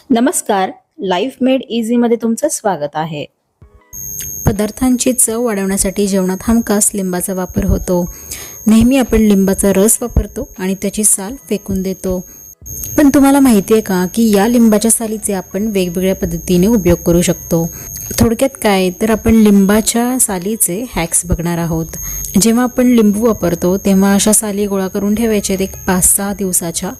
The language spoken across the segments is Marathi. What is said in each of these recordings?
नमस्कार. लाईफ मेड इझीमध्ये तुमचं स्वागत आहे. पदार्थांची चव वाढवण्यासाठी जेवणात हमखास लिंबाचा वापर होतो. नेहमी आपण लिंबाचा रस वापरतो आणि त्याची साल फेकून देतो. पण तुम्हाला माहिती आहे का की या लिंबाच्या सालीचे आपण वेगवेगळ्या पद्धतीने उपयोग करू शकतो. थोडक्यात काय तर आपण लिंबाच्या सालीचे हॅक्स बघणार आहोत. जेव्हा आपण लिंबू वापरतो तेव्हा अशा साली गोळा करून ठेवायच्या एक 5-6 दिवसाच्या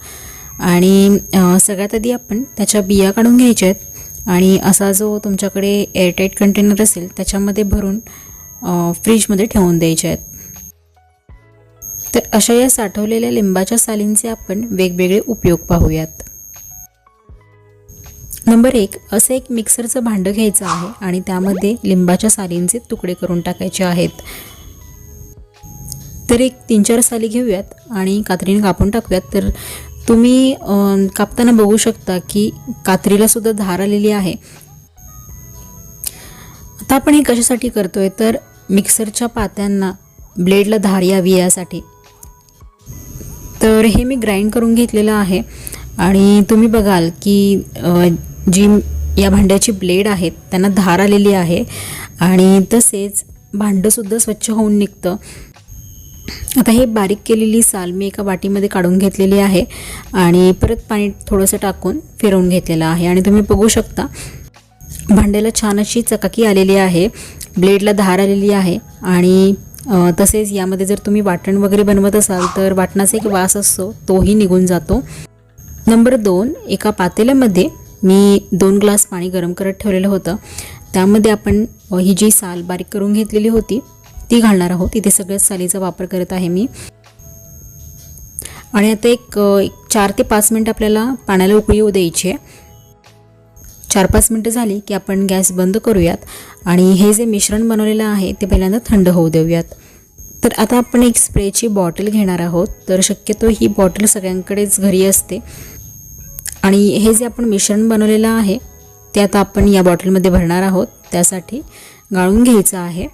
आणि सगळ्यात आधी आपण त्याच्या बिया काढून घ्यायच्या आहेत आणि असा जो तुमच्याकडे एअरटाईट कंटेनर असेल त्याच्यामध्ये भरून फ्रीजमध्ये ठेवून द्यायचे आहेत. तर अशा या साठवलेल्या लिंबाच्या सालींचे आपण वेगवेगळे उपयोग पाहूयात. नंबर 1, असं एक मिक्सरचं भांडं घ्यायचं आहे आणि त्यामध्ये लिंबाच्या सालींचे तुकडे करून टाकायचे आहेत. तर एक 3-4 साली घेऊयात आणि कात्रीने कापून टाकूयात. तर तुम्ही कापताना बघू शकता की कात्रीला सुद्धा धार आलेली आहे. आता आपण हे कशासाठी करतोय तर मिक्सरच्या पात्यांना ब्लेडला धार यावी यासाठी. तर हे मी ग्राइंड करून घेतलेलं आहे आणि तुम्ही बघाल की जी या भांड्याची ब्लेड आहेत त्यांना धार आलेली आहे आणि तसेच भांडंसुद्धा स्वच्छ होऊन निघतं. आता हे बारीक केलेली साल मी एका वाटीमध्ये काढून घेतलेली आहे आणि परत पाणी थोडंसं टाकून फिरवून घेतलेलं आहे आणि तुम्ही बघू शकता भांड्याला छान अशी चकाकी आलेली आहे, ब्लेडला धार आलेली आहे आणि तसेच यामध्ये जर तुम्ही वाटण वगैरे बनवत असाल तर वाटणाचा एक वास असतो तोही निघून जातो. नंबर 2, एका पातेल्यामध्ये मी 2 ग्लास पाणी गरम करत ठेवलेलं होतं. त्यामध्ये आपण ही जी साल बारीक करून घेतलेली होती ती घालणार आहोत. इथे सगळ्याच सालीचा वापर करत आहे मी आणि आता एक 4 ते 5 मिनटं आपल्याला पाण्याला उकळी येऊ द्यायची आहे. 4-5 मिनटं झाली की आपण गॅस बंद करूयात आणि हे जे मिश्रण बनवलेलं आहे ते पहिल्यांदा थंड होऊ देऊयात. तर आता आपण एक स्प्रेची बॉटल घेणार आहोत. तर शक्यतो ही बॉटल सगळ्यांकडेच घरी असते आणि हे जे आपण मिश्रण बनवलेलं आहे ते आता आपण या बॉटलमध्ये भरणार आहोत. त्यासाठी गाळून घ्यायचं आहे.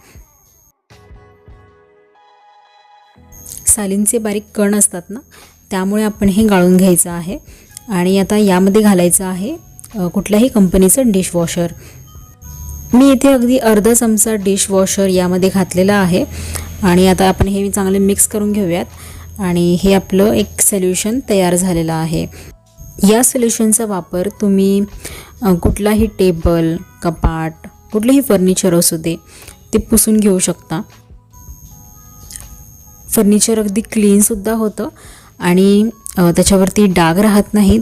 सालींचे बारीक कण असतात ना त्यामुळे आपण हे गाळून घ्यायचं आहे आणि आता यामध्ये घालायचं आहे कुठल्याही कंपनीचं डिशवॉशर. मी इथे अगदी अर्धा चमचा डिशवॉशर यामध्ये घातलेला आहे आणि आता आपण हे चांगले मिक्स करून घेऊयात आणि हे आपलं एक सोल्युशन तयार झालेलं आहे. या सोल्युशनचा वापर तुम्ही कुठलाही टेबल, कपाट, कुठलंही फर्निचर असू दे ते पुसून घेऊ शकता. फर्निचर अगदी क्लीनसुद्धा होतं आणि त्याच्यावरती डाग राहत नाहीत.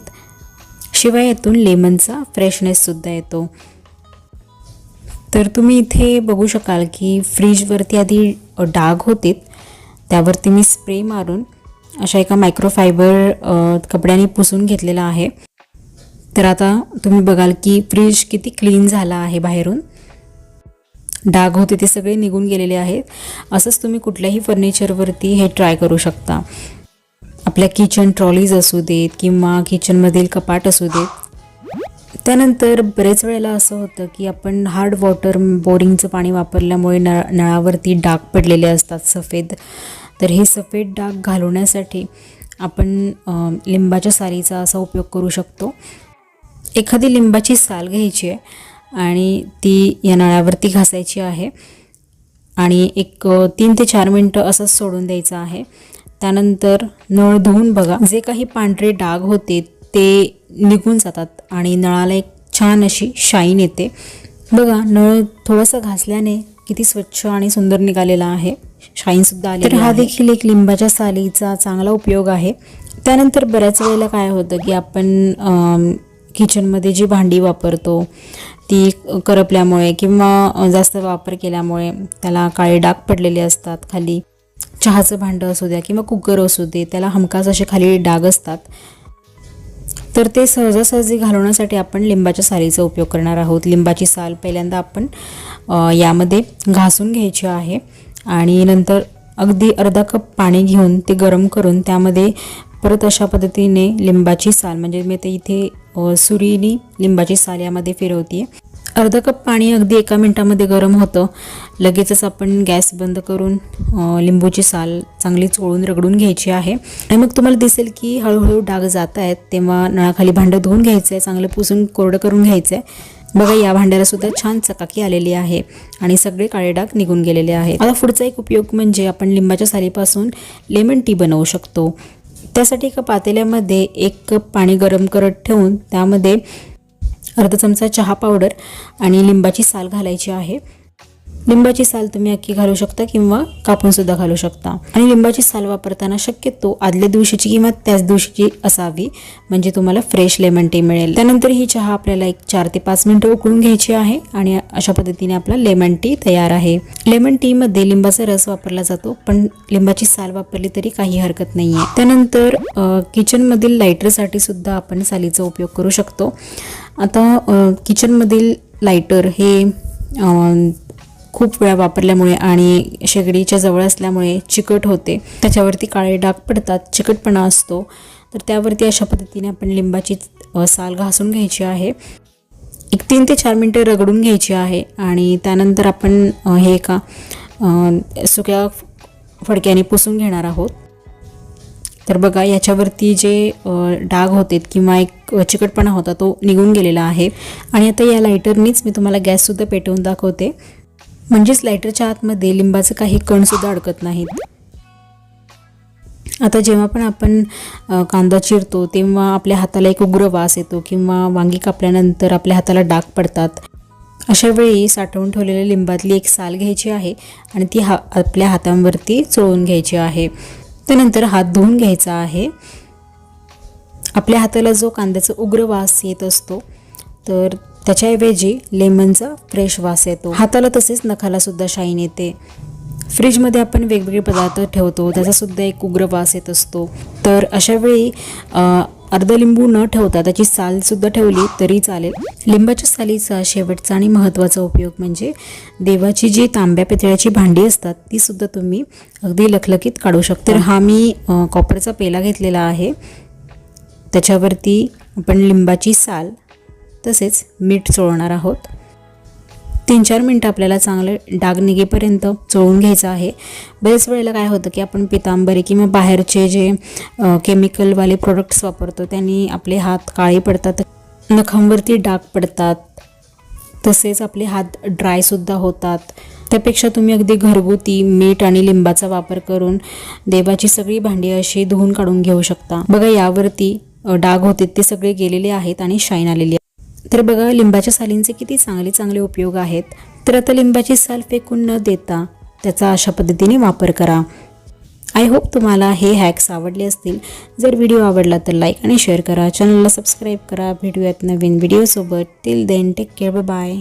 शिवाय यातून लेमनचा फ्रेशनेससुद्धा येतो. तर तुम्ही इथे बघू शकाल की फ्रीजवरती आधी डाग होते त्यावरती मी स्प्रे मारून अशा एका मायक्रोफायबर कपड्याने पुसून घेतलेला आहे. तर आता तुम्ही बघाल की फ्रीज किती क्लीन झाला आहे. बाहेरून डाग होते ते सगळे निघून गेलेले आहेत. असंच तुम्ही कुठल्याही फर्निचरवरती हे ट्राय करू शकता. आपल्या किचन ट्रॉलीज असू देत किंवा किचनमधील कपाट असू देत. त्यानंतर बरेच वेळेला असं होतं की आपण हार्ड वॉटर बोरिंगचं पाणी वापरल्यामुळे नळावरती डाग पडलेले असतात सफेद. तर हे सफेद डाग घालवण्यासाठी आपण लिंबाच्या सालीचा असा उपयोग करू शकतो. एखादी लिंबाची साल घ्यायची आहे आणि ती या नळावरती घासायची आहे आणि एक 3 ते 4 मिनटं असंच सोडून द्यायचं आहे. त्यानंतर नळ धुवून बघा, जे काही पांढरे डाग होते ते निघून जातात आणि नळाला एक छान अशी शाईन येते. बघा, नळ थोडंसं घासल्याने किती स्वच्छ आणि सुंदर निघालेला आहे, शाईनसुद्धा आली. तर हा देखील एक लिंबाच्या सालीचा चांगला उपयोग आहे. त्यानंतर बऱ्याच वेळेला काय होतं की आपण किचनमध्ये जी भांडी वापरतो ती करपल्यामुळे किंवा जास्त वापर केल्यामुळे त्याला काळे डाग पडलेले असतात खाली. चहाचं भांडं असू द्या किंवा कुकर असू दे त्याला हमखास असे खाली डाग असतात. तर ते सहजासहजी घालवण्यासाठी आपण लिंबाच्या सालीचा उपयोग करणार आहोत. लिंबाची साल पहिल्यांदा आपण यामध्ये घासून घ्यायची आहे आणि नंतर अगदी अर्धा कप पाणी घेऊन ते गरम करून त्यामध्ये परत अशा पद्धतीने लिंबाची साल, म्हणजे मी ते इथे सुरीने लिंबाची साल यामध्ये फिरवते अर्धा कप पाणी अगदी 1 मिनिटामध्ये गरम होतं. लगेचच आपण गॅस बंद करून लिंबूची साल चांगली चोळून रगडून घ्यायची आहे. आणि मग तुम्हाला दिसेल की हळूहळू डाग जात आहेत, तेव्हा नळाखाली भांडं धुवून घ्यायचं आहे, चांगलं पुसून कोरडं करून घ्यायचं आहे. बघा या भांड्याला सुद्धा छान चकाकी आलेली आहे आणि सगळे काळे डाग निघून गेलेले आहेत. आता पुढचा एक उपयोग म्हणजे आपण लिंबाच्या सालीपासून लेमन टी बनवू शकतो. त्यासाठी एका पातेल्यामध्ये 1 कप पाणी गरम करत ठेवून त्यामध्ये अर्धा चमचा चहा पावडर आणि लिंबाची साल घालायची आहे. लिंबाची साल तुम्ही अख्खी घालू शकता किंवा कापून सुद्धा घालू शकता. आणि लिंबाची साल वापरताना शक्यतो आदल्या दिवशीची किंवा त्याच दिवशीची असावी, म्हणजे तुम्हाला फ्रेश लेमन टी मिळेल. त्यानंतर ही चहा आपल्याला 4 ते 5 मिनिटं उकळून घ्यायची आहे आणि अशा पद्धतीने आपला लेमन टी तयार आहे. लेमन टी मध्ये लिंबाचा रस वापरला जातो, पण लिंबाची साल वापरली तरी काही हरकत नाही आहे. त्यानंतर किचनमधील लायटरसाठी सुद्धा आपण सालीचा उपयोग करू शकतो. आता किचनमधील लायटर हे खूप वेळा वापरल्यामुळे आणि शेगडीच्या जवळ असल्यामुळे चिकट होते, त्याच्यावरती काळे डाग पडतात, चिकटपणा असतो. तर त्यावरती अशा पद्धतीने आपण लिंबाची साल घासून घ्यायची आहे. 3 ते 4 मिनिटं रगडून घ्यायची आहे आणि त्यानंतर आपण हे एका सुक्या फडक्याने पुसून घेणार आहोत. तर बघा याच्यावरती जे डाग होते किंवा एक चिकटपणा होता तो निघून गेलेला आहे. आणि आता या लायटरनीच मी तुम्हाला गॅससुद्धा पेटवून दाखवते, म्हणजेच लायटरच्या आतमध्ये लिंबाचे काही कणसुद्धा अडकत नाहीत. आता जेव्हा पण आपण कांदा चिरतो तेव्हा आपल्या हाताला एक उग्र वास येतो किंवा वांगी कापल्यानंतर आपल्या हाताला डाग पडतात. अशा वेळी साठवून ठेवलेल्या लिंबातली एक साल घ्यायची आहे आणि ती आपल्या हातांवरती चोळून घ्यायची आहे. त्यानंतर हात धुवून घ्यायचा आहे. आपल्या हाताला जो कांद्याचा उग्र वास येत असतो तर त्याच्याऐवजी लेमनचा फ्रेश वास येतो. हाताला तसेच नखाला सुद्धा शाईन येते. फ्रीजमध्ये आपण वेगवेगळे पदार्थ ठेवतो, त्याचा सुद्धा एक उग्र वास येत असतो. तर अशा वेळी अर्ध लिंबू न ठेवता त्याची सालसुद्धा ठेवली तरी चालेल. लिंबाच्या सालीचा शेवटचा आणि महत्त्वाचा उपयोग म्हणजे देवाची जी तांब्या पितळ्याची भांडी असतात ती सुद्धा तुम्ही अगदी लखलखीत काढू शकता. तर हा मी कॉपरचा पेला घेतलेला आहे. त्याच्यावरती आपण लिंबाची साल तसेच मीठ चोळणार आहोत. 3-4 मिनटं आपल्याला चांगलं डाग निघेपर्यंत चोळून घ्यायचं आहे. बरेच वेळेला काय होतं की आपण पितांबरी किंवा बाहेरचे जे केमिकलवाले प्रोडक्ट्स वापरतो त्यांनी आपले हात काळे पडतात, नखांवरती डाग पडतात, तसेच आपले हात ड्रायसुद्धा होतात. त्यापेक्षा तुम्ही अगदी घरगुती मीठ आणि लिंबाचा वापर करून देवाची सगळी भांडी अशी धुवून काढून घेऊ शकता. बघा यावरती डाग होते ते सगळे गेलेले आहेत आणि शाईन आलेली आहे. तर बघा लिंबाच्या सालींचे किती चांगले उपयोग आहेत. तर आता लिंबाची साल फेकून न देता त्याचा अशा पद्धतीने वापर करा. आय होप तुम्हाला हे हॅक्स आवडले असतील. जर व्हिडिओ आवडला तर लाईक आणि शेअर करा, चॅनलला सबस्क्राईब करा. भेटूयात नवीन व्हिडिओसोबत. Till then take care, bye.